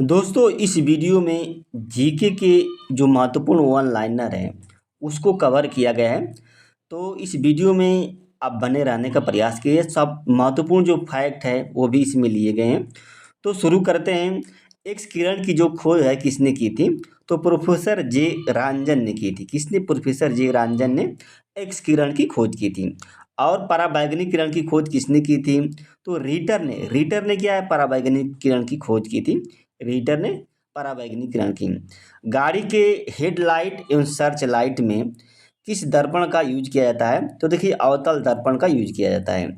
दोस्तों इस वीडियो में जीके के जो महत्वपूर्ण वन लाइनर हैं उसको कवर किया गया है। तो इस वीडियो में आप बने रहने का प्रयास कीजिए। सब महत्वपूर्ण जो फैक्ट है वो भी इसमें लिए गए हैं। तो शुरू करते हैं। एक्स किरण की जो खोज है किसने की थी? तो प्रोफेसर जे रंजन ने की थी। किसने? प्रोफेसर जे रंजन ने एक्स किरण की खोज की थी। और पराबैंगनी किरण की खोज किसने की थी? तो रीटर ने क्या है, पराबैंगनी किरण की खोज की थी। रीटर ने पराबैंगनी किरण की। गाड़ी के हेडलाइट एवं सर्च लाइट में किस दर्पण का यूज किया जाता है? तो देखिए अवतल दर्पण का यूज किया जाता है।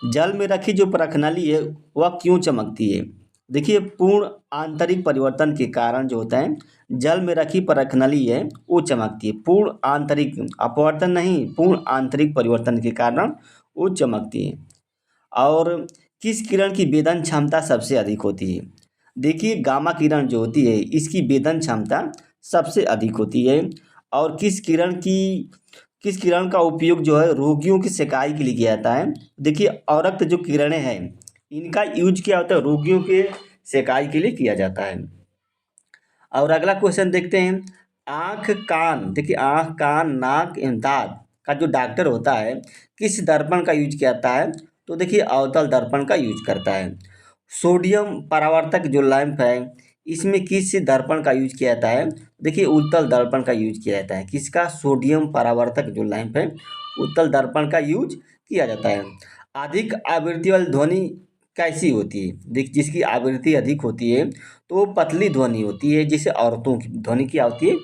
जल में रखी जो परखनली है वह क्यों चमकती है? देखिए पूर्ण आंतरिक परिवर्तन के कारण जो होता है, जल में रखी परखनली है वो चमकती है। पूर्ण आंतरिक अपवर्तन नहीं, पूर्ण आंतरिक परिवर्तन के कारण वो चमकती है। और किस किरण की वेदन क्षमता सबसे अधिक होती है? देखिए गामा किरण जो होती है इसकी वेदन क्षमता सबसे अधिक होती है। और किस किरण का उपयोग जो है रोगियों की सेकाई के लिए किया जाता है? देखिए औरक्त जो किरणें हैं इनका यूज क्या होता है? रोगियों के सेकाई के लिए किया जाता है। और अगला क्वेश्चन देखते हैं। आँख कान, देखिए आँख कान नाक एवं दांत का जो डॉक्टर होता है किस दर्पण का यूज किया जाता है? तो देखिए अवतल दर्पण का यूज करता है। सोडियम परावर्तक जो लैंप है इसमें किस दर्पण का यूज किया जाता है? देखिए उत्तल दर्पण का यूज किया जाता है। किसका? सोडियम परावर्तक जो लैंप है उत्तल दर्पण का यूज किया जाता है। अधिक आवृत्ति वाली ध्वनि कैसी होती है? देख जिसकी आवृत्ति अधिक होती है तो वो पतली ध्वनि होती है, जिसे औरतों की ध्वनि क्या होती है?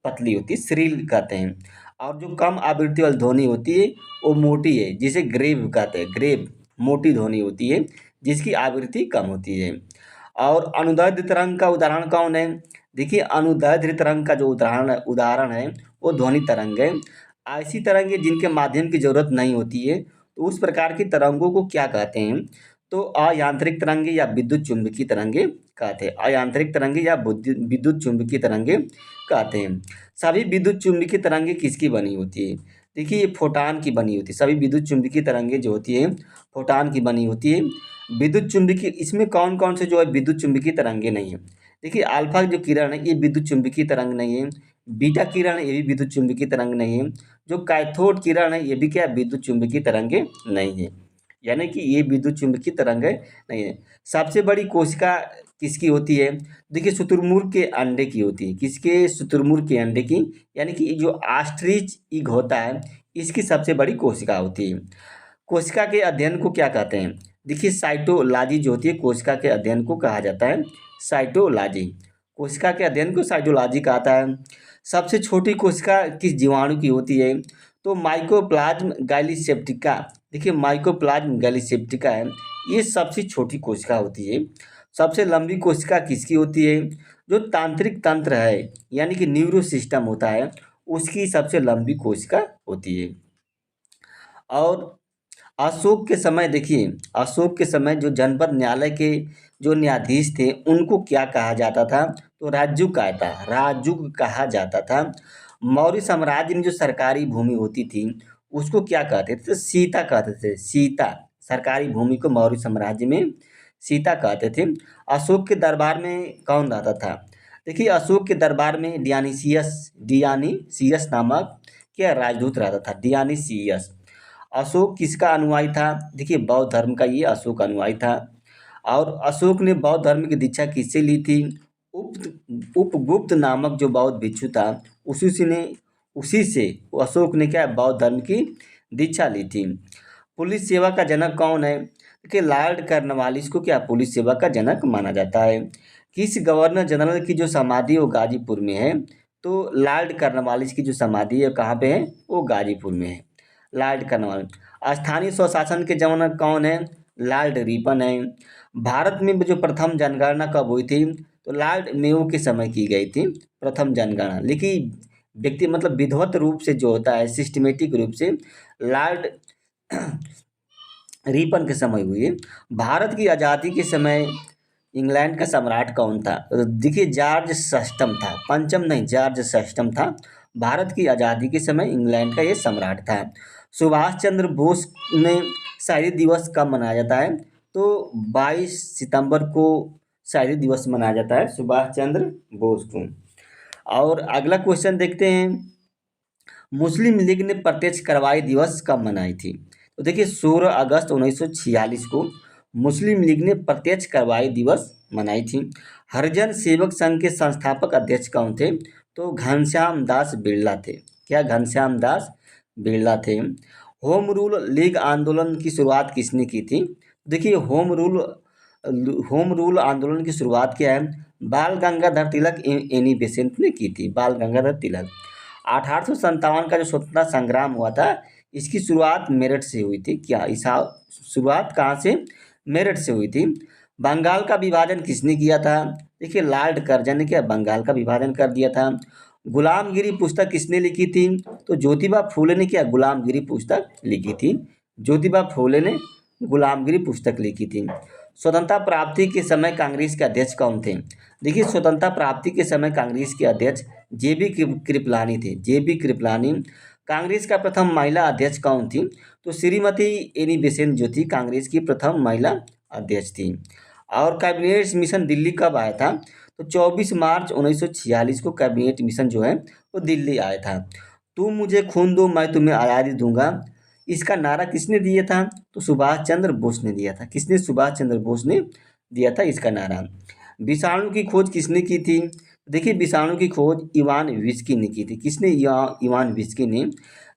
पतली होती है, श्रील कहते हैं। और जो कम आवृत्ति वाली ध्वनि होती है वो मोटी है, जिसे ग्रेव कहते हैं। ग्रेव मोटी ध्वनि होती है जिसकी आवृत्ति कम होती है। और अनुदैर्ध्य तरंग का उदाहरण कौन है? देखिए अनुदैर्ध्य तरंग का जो उदाहरण है वो ध्वनि तरंग है। ऐसी तरंगें जिनके माध्यम की जरूरत नहीं होती है तो उस प्रकार की तरंगों को क्या कहते हैं? तो अयांत्रिक तरंगे या विद्युत चुम्बकीय तरंगे कहते हैं। अयांत्रिक तरंगे या विद्युत चुम्बकीय तरंगे कहते हैं। सभी विद्युत चुम्बकीय तरंगे किसकी बनी होती है? देखिए ये फोटान की बनी होती है। सभी विद्युत चुम्बकीय तरंगे जो होती है फोटान की बनी होती है। विद्युत चुम्बकीय इसमें कौन कौन से जो है विद्युत चुम्बकीय तरंगे नहीं है? देखिए अल्फा जो किरण है ये विद्युत चुम्बकीय तरंग नहीं है। बीटा किरण है ये भी विद्युत चुम्बकीय तरंग नहीं है। जो कैथोड किरण है ये भी क्या है? विद्युत चुम्बकीय तरंगे नहीं है। यानी कि ये विद्युत चुम्बकीय तरंगे नहीं है। सबसे बड़ी कोशिका किसकी होती है? देखिए शुतुरमुर्ग के अंडे की होती है। किसके? शुतुरमुर्ग के अंडे की। यानी कि जो ऑस्ट्रिच इग होता है इसकी सबसे बड़ी कोशिका होती है। कोशिका के अध्ययन को क्या कहते हैं? देखिए साइटोलॉजी जो होती है कोशिका के अध्ययन को कहा जाता है साइटोलॉजी। कोशिका के अध्ययन को साइटोलॉजी कहता है। सबसे छोटी कोशिका किस जीवाणु की होती है? तो माइकोप्लाज्म गैलीसेप्टिका। देखिए माइकोप्लाज्म गैलीसेप्टिका है ये सबसे छोटी कोशिका होती है। सबसे लंबी कोशिका किसकी होती है? जो तांत्रिक तंत्र है यानी कि न्यूरो सिस्टम होता है उसकी सबसे लंबी कोशिका होती है। और अशोक के समय देखिए अशोक के समय जो जनपद न्यायालय के जो न्यायाधीश थे उनको क्या कहा जाता था? तो राजुक कहा जाता था। मौर्य साम्राज्य में जो सरकारी भूमि होती थी उसको क्या कहते थे? तो सीता कहते थे। सीता, सरकारी भूमि को मौर्य साम्राज्य में सीता कहते थे। अशोक के दरबार में कौन रहता था? देखिए अशोक के दरबार में डियानीसियस नामक क्या राजदूत रहता था? डियानीसियस। अशोक किसका अनुयायी था? देखिए बौद्ध धर्म का ये अशोक अनुयायी था। और अशोक ने बौद्ध धर्म की दीक्षा किससे ली थी? उपगुप्त नामक जो बौद्ध भिक्षु था उसी से अशोक ने क्या बौद्ध धर्म की दीक्षा ली थी। पुलिस सेवा का जनक कौन है? देखिए लॉर्ड कॉर्नवालिस को क्या पुलिस सेवा का जनक माना जाता है। किस गवर्नर जनरल की जो समाधि है वो गाजीपुर में है? तो लॉर्ड कॉर्नवालिस की जो समाधि है कहाँ पे है? वो गाजीपुर में है। Lord Cornwallis. स्थानीय स्वशासन के जनक कौन है? लॉर्ड रिपन है। भारत में जो प्रथम जनगणना कब हुई थी? तो लॉर्ड मेयो के समय की गई थी प्रथम जनगणना। लेकिन व्यक्ति मतलब विधिवत रूप से जो होता है सिस्टमेटिक रूप से लॉर्ड रिपन के समय हुई है। भारत की आज़ादी के समय इंग्लैंड का सम्राट कौन था? तो देखिए जॉर्ज षष्ठम था, पंचम नहीं जॉर्ज षष्ठम था। भारत की आज़ादी के समय इंग्लैंड का ये सम्राट था। सुभाष चंद्र बोस में शहीद दिवस कब मनाया जाता है? तो 22 सितंबर को शहीदी दिवस मनाया जाता है सुभाष चंद्र बोस को। और अगला क्वेश्चन देखते हैं, मुस्लिम लीग ने प्रत्यक्ष कार्रवाई दिवस कब मनाई थी? तो देखिए 16 अगस्त 1946 को मुस्लिम लीग ने प्रत्यक्ष कार्रवाई दिवस मनाई थी। हरिजन सेवक संघ के संस्थापक अध्यक्ष कौन थे? तो घनश्याम दास बिरला थे। क्या? घनश्याम दास बिरला थे। होम रूल लीग आंदोलन की शुरुआत किसने की थी? देखिए होम रूल आंदोलन की शुरुआत क्या है? बाल गंगाधर तिलक एनी बेसेंट ने की थी। बाल गंगाधर तिलक। 1857 का जो स्वतंत्रता संग्राम हुआ था, इसकी शुरुआत मेरठ से हुई थी। क्या? शुरुआत कहाँ से? मेरठ से हुई थी। बंगाल का विभाजन किसने किया था? देखिए लॉर्ड कर्जन ने क्या बंगाल का विभाजन कर दिया था। गुलामगिरी पुस्तक किसने लिखी थी? तो ज्योतिबा फूले ने क्या गुलामगिरी पुस्तक लिखी थी। ज्योतिबा फूले ने गुलामगिरी पुस्तक लिखी थी। स्वतंत्रता प्राप्ति के समय कांग्रेस के अध्यक्ष कौन थे? देखिए स्वतंत्रता प्राप्ति के समय कांग्रेस के अध्यक्ष जेबी कृपलानी थे। जेबी कृपलानी। कांग्रेस का प्रथम महिला अध्यक्ष कौन थी? तो श्रीमती एनी बेसेंट जो थी कांग्रेस की प्रथम महिला अध्यक्ष थी। और कैबिनेट मिशन दिल्ली कब आया था? तो 24 मार्च 1946 को कैबिनेट मिशन जो है वो दिल्ली आया था। तुम मुझे खून दो मैं तुम्हें आज़ादी दूंगा, इसका नारा किसने दिया था? तो सुभाष चंद्र बोस ने दिया था। किसने? सुभाष चंद्र बोस ने दिया था इसका नारा। विषाणु की खोज किसने की थी? देखिए विषाणु की खोज इवान विस्की ने की थी। किसने? इवान विस्की ने।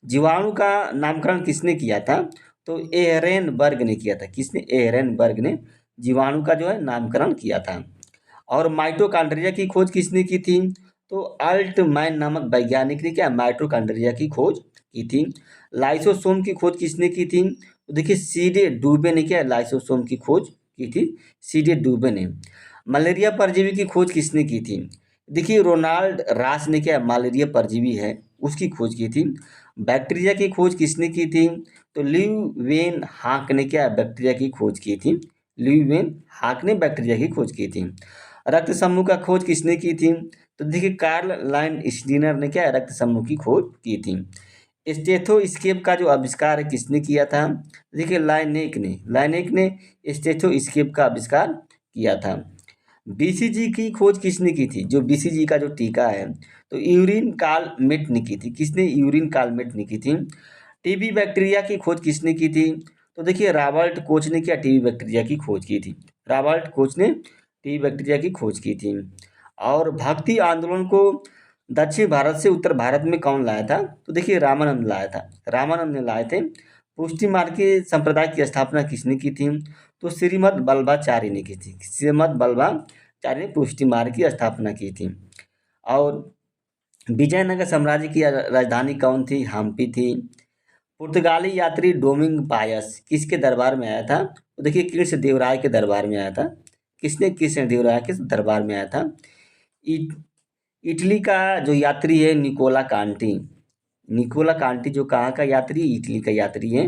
जीवाणु का नामकरण किसने किया था? तो एहरेनबर्ग ने किया था। किसने? एहरेनबर्ग ने जीवाणु का जो है नामकरण किया था। और माइटोकॉन्ड्रिया की खोज किसने की थी? तो अल्टमैन नामक वैज्ञानिक ने क्या माइटोकॉन्ड्रिया की खोज की थी। लाइसोसोम की खोज किसने की थी? तो देखिए सीडे डूबे ने क्या लाइसोसोम की खोज की थी। सीडे डूबे ने। मलेरिया परजीवी की खोज किसने की थी? देखिए रोनाल्ड रास ने क्या मलेरिया परजीवी है उसकी खोज की थी। बैक्टीरिया की खोज किसने की थी? तो ल्यू वेन हाक ने क्या बैक्टीरिया की खोज की थी। ल्यू वेन हाक ने बैक्टीरिया की खोज की थी। रक्त समूह का खोज किसने की थी? तो देखिए कार्ल लाइन स्टीनर ने क्या रक्त समूह की खोज की थी। स्टेथोस्कोप का जो आविष्कार है किसने किया था? देखिए लाइनेक ने स्टेथोस्कोप का आविष्कार किया था। बीसीजी की खोज किसने की थी? जो बीसीजी का जो टीका है तो यूरिन कालमेट ने की थी। किसने? यूरिन कालमेट ने की थी। टीबी बैक्टीरिया की खोज किसने की थी? तो देखिए रॉबर्ट कोच ने क्या टीबी बैक्टीरिया की खोज की थी। रॉबर्ट कोच ने टीबी बैक्टीरिया की खोज की थी। और भक्ति आंदोलन को दक्षिण भारत से उत्तर भारत में कौन लाया था? तो देखिए रामानंद लाया था। रामानंद ने लाए थे। पुष्टि मार्ग के संप्रदाय की स्थापना किसने की थी? तो श्रीमद बल्लभाचार्य ने की थी। श्रीमद बल्लभाचार्य ने पुष्टि मार्ग की स्थापना की थी। और विजयनगर साम्राज्य की राजधानी कौन थी? हम्पी थी। पुर्तगाली यात्री डोमिंग पायस किसके दरबार में आया था? तो देखिए कृष्ण देवराय के दरबार में आया था। किसने? कृष्ण देवराय के दरबार में आया था। इट इटली का जो यात्री है निकोला कांटी। निकोला कांटी जो कहाँ का यात्री? इटली का यात्री है।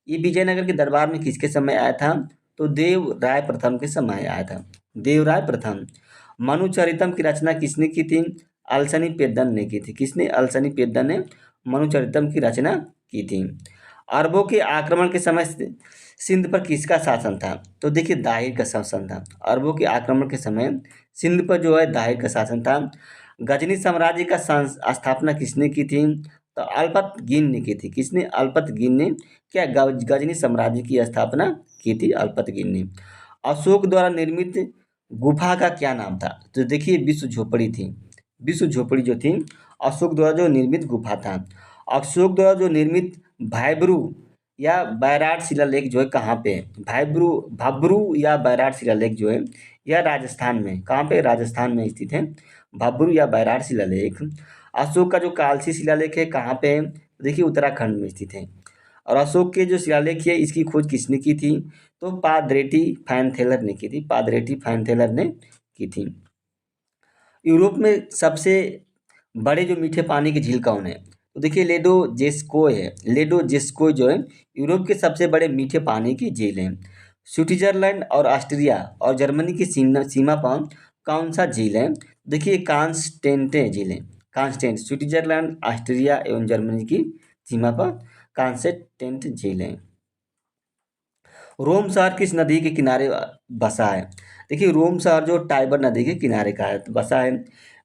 ये विजयनगर के दरबार में किसके समय आया था? तो देव राय प्रथम के समय आया था। देव राय प्रथम। मनुचरितम की रचना किसने की थी? अलसनी पेद्दन ने की थी। किसने? अलसनी पेद्दन ने मनुचरितम की रचना की थी। अरबों के आक्रमण के समय सिंध पर किसका शासन था? तो देखिए दाहिर का शासन था। अरबों के आक्रमण के समय सिंध पर जो है दाहिर का शासन था। गजनी साम्राज्य का स्थापना किसने की थी? तो अल्पतगिन ने की थी। किसने? अल्पतगिन ने क्या गजनी साम्राज्य की स्थापना की थी अल्पतगिन ने। अशोक द्वारा निर्मित गुफा का क्या नाम था? तो देखिए विश्व झोपड़ी थी। विश्व झोपड़ी जो थी अशोक द्वारा जो निर्मित गुफा था। अशोक द्वारा जो निर्मित भाइब्रू या बैराट शिलालेख जो है कहाँ पे है? भब्रू या बैराट शिलालेख जो है यह राजस्थान में। कहाँ पे? राजस्थान में स्थित है भब्रू या बैराट शिलालेख। अशोक का जो कालसी शिलालेख है कहाँ पे है? देखिए उत्तराखंड में स्थित है। और अशोक के जो शिलालेख है इसकी खोज किसने की थी? तो पादरेटी फैनथेलर ने की थी। पादरेटी फैनथेलर ने की थी। यूरोप में सबसे बड़े जो मीठे पानी की झील कौन है? तो देखिए लेडो जेस्कोय है। लेडो जेस्कोय जो है यूरोप के सबसे बड़े मीठे पानी की झील है। स्विट्जरलैंड और ऑस्ट्रिया और जर्मनी की सीमा पर कौन सा झील है? देखिए कांस्टेंटे झील है। कांस्टेंट स्विट्जरलैंड ऑस्ट्रिया एवं जर्मनी की सीमा पर कांस्टेंट झील है। रोम शहर किस नदी के किनारे बसा है? देखिए रोम शहर जो टाइबर नदी के किनारे का है तो बसा है।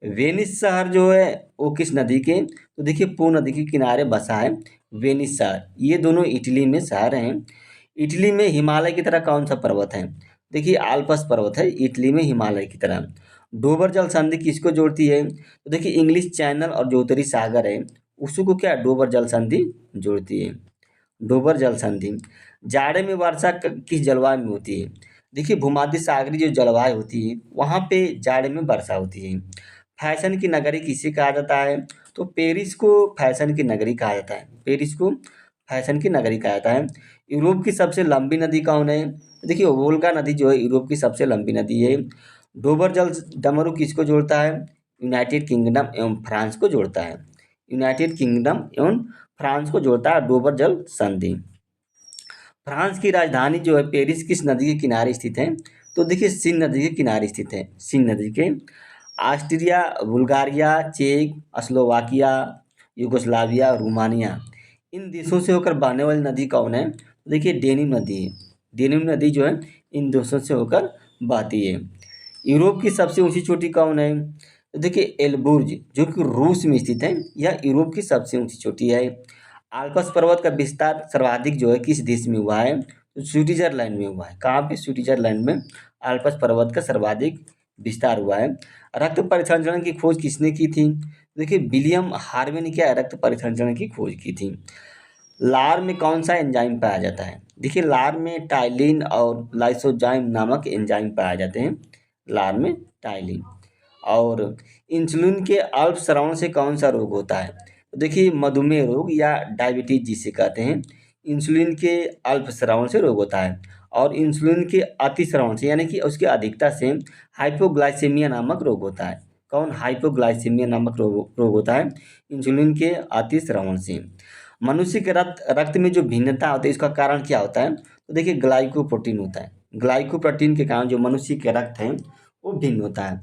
वेनिस शहर जो है वो किस नदी के, तो देखिए पो नदी के किनारे बसा है वेनिस शहर। ये दोनों इटली में शहर हैं। इटली में हिमालय की तरह कौन सा पर्वत है, देखिए आल्पस पर्वत है इटली में हिमालय की तरह। डोबर जल संधि किसको जोड़ती है, तो देखिए इंग्लिश चैनल और जो उत्तरी सागर है उसी को क्या डोबर जल संधि जोड़ती है। डोबर जल संधि। जाड़े में वर्षा किस जलवायु में होती है, देखिए भूमध्य सागरीय जो जलवायु होती है वहाँ पे जाड़े में वर्षा होती है। फैशन की नगरी किसे कहा जाता है, तो पेरिस को फैशन की नगरी कहा जाता है। पेरिस को फैशन की नगरी कहा जाता है। यूरोप की सबसे लंबी नदी कौन है, देखिए वोल्गा नदी जो है यूरोप की सबसे लंबी नदी है। डोबर जल डमरू किसको जोड़ता है, यूनाइटेड किंगडम एवं फ्रांस को जोड़ता है। यूनाइटेड किंगडम एवं फ्रांस को जोड़ता है डोबर जल संधि। फ्रांस की राजधानी जो है पेरिस किस नदी के किनारे स्थित है, तो देखिए सीन नदी के किनारे स्थित है, सीन नदी के। ऑस्ट्रिया, बुल्गारिया, चेक, स्लोवाकिया, यूगोस्लाविया, रोमानिया, इन देशों से होकर बहने वाली नदी कौन है, तो देखिए डेनिम नदी है। डेनिम नदी जो है इन देशों से होकर बहती है। यूरोप की सबसे ऊंची चोटी कौन है, तो देखिए एलबुर्ज जो कि रूस में स्थित है, यह यूरोप की सबसे ऊंची चोटी है। आल्पस पर्वत का विस्तार सर्वाधिक जो है किस देश में हुआ है, तो स्विट्जरलैंड में हुआ है। कहाँ पे, स्विट्जरलैंड में आल्पस पर्वत का सर्वाधिक विस्तार हुआ है। रक्त परिसंचरण की खोज किसने की थी, देखिए विलियम हार्वे ने क्या रक्त परिसंचरण की खोज की थी। लार में कौन सा एंजाइम पाया जाता है, देखिए लार में टाइलिन और लाइसोजाइम नामक एंजाइम पाए जाते हैं। लार में टाइलिन। और इंसुलिन के अल्प स्रावन से कौन सा रोग होता है, तो देखिए मधुमेह रोग या डायबिटीज जिसे कहते हैं, इंसुलिन के अल्प स्रावन से रोग होता है। और इंसुलिन के अति स्रावन से यानी कि उसकी अधिकता से हाइपोग्लाइसेमिया नामक रोग होता है। कौन, हाइपोग्लाइसेमिया नामक रोग होता है इंसुलिन के अति स्रावन से। मनुष्य के रक्त रक्त में जो भिन्नता होती है इसका कारण क्या होता है, तो देखिए ग्लाइकोप्रोटीन होता है। ग्लाइकोप्रोटीन के कारण जो मनुष्य के रक्त है वो भिन्न होता है।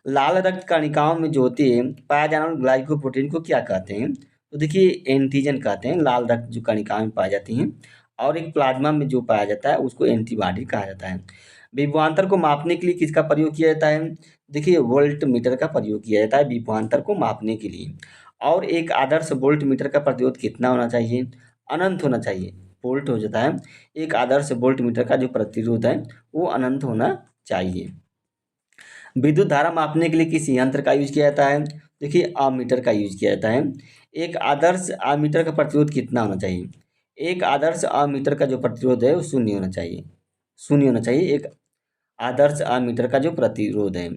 लाल रक्त कणिकाओं में जो होती है पाया जाने वाले ग्लाइकोप्रोटीन को क्या कहते हैं, तो देखिए एंटीजन कहते हैं। लाल रक्त जो कणिकाओं में पाई जाती हैं, और एक प्लाज्मा में जो पाया जाता है उसको एंटीबॉडी कहा जाता है। विभवांतर को मापने के लिए किसका प्रयोग किया जाता है, देखिए वोल्ट मीटर का प्रयोग किया जाता है विभवांतर को मापने के लिए। और एक आदर्श वोल्ट मीटर का प्रतिरोध कितना होना चाहिए, अनंत होना चाहिए। वोल्ट हो जाता है, एक आदर्श वोल्ट मीटर का जो प्रतिरोध है वो अनंत होना चाहिए। विद्युत धारा मापने के लिए किस यंत्र का यूज किया जाता है, देखिए अमीटर का यूज किया जाता है। एक आदर्श अमीटर का प्रतिरोध कितना होना चाहिए, एक आदर्श अमीटर का जो प्रतिरोध है वो शून्य होना चाहिए। शून्य होना चाहिए एक आदर्श अमीटर का जो प्रतिरोध है।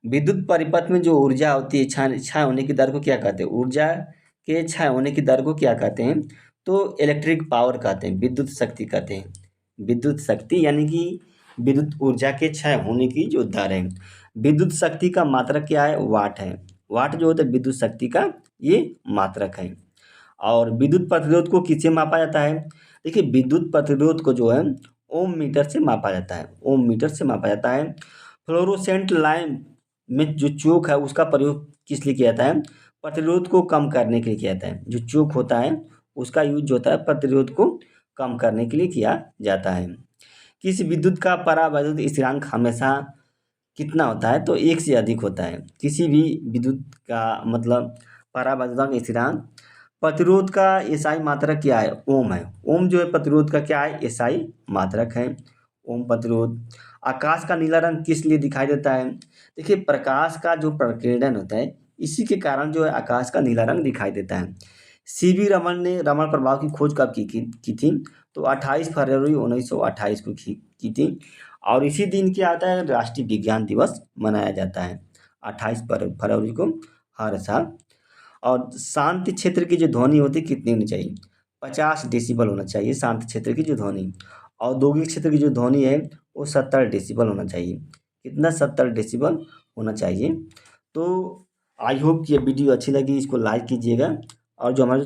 विद्युत परिपथ में जो ऊर्जा होती है क्षय होने की दर को क्या कहते हैं, ऊर्जा के क्षय होने की दर को क्या कहते हैं, तो इलेक्ट्रिक पावर कहते हैं, विद्युत शक्ति कहते हैं। विद्युत शक्ति यानी कि विद्युत ऊर्जा के क्षय होने की जो दर है। विद्युत शक्ति का मात्रक क्या है, वाट है। वाट जो होता है विद्युत शक्ति का ये मात्रक है। और विद्युत प्रतिरोध को किससे मापा जाता है, देखिए विद्युत प्रतिरोध को जो है ओम मीटर से मापा जाता है। ओम मीटर से मापा जाता है। फ्लोरोसेंट लाइट में जो चोक है उसका प्रयोग किस लिए किया जाता है, प्रतिरोध को कम करने के लिए किया जाता है। जो चोक होता है उसका यूज जो होता है प्रतिरोध को कम करने के लिए किया जाता है। किस विद्युत का परावैद्युत स्थिरांक हमेशा कितना होता है, तो एक से अधिक होता है। किसी भी विद्युत का मतलब परावैद्युत स्थिरांक। प्रतिरोध का एसआई मात्रक क्या है, ओम है। ओम जो है प्रतिरोध का क्या है, एसआई मात्रक है। ओम प्रतिरोध। आकाश का नीला रंग किस लिए दिखाई देता है, देखिए प्रकाश का जो प्रकीर्णन होता है इसी के कारण जो है आकाश का नीला रंग दिखाई देता है। सीवी रमन ने रमन प्रभाव की खोज कब की थी, तो 28 फरवरी 1928 को की थी। और इसी दिन क्या आता है, राष्ट्रीय विज्ञान दिवस मनाया जाता है 28 फरवरी को हर साल। और शांत क्षेत्र की जो ध्वनि होती है कितनी होनी चाहिए, 50 डेसिबल होना चाहिए शांत क्षेत्र की जो ध्वनि। औद्योगिक क्षेत्र की जो ध्वनि है वो 70 डेसिबल होना चाहिए। कितना, 70 डेसिबल होना चाहिए। तो आई होप कि ये वीडियो अच्छी लगी, इसको लाइक कीजिएगा। और जो हमारे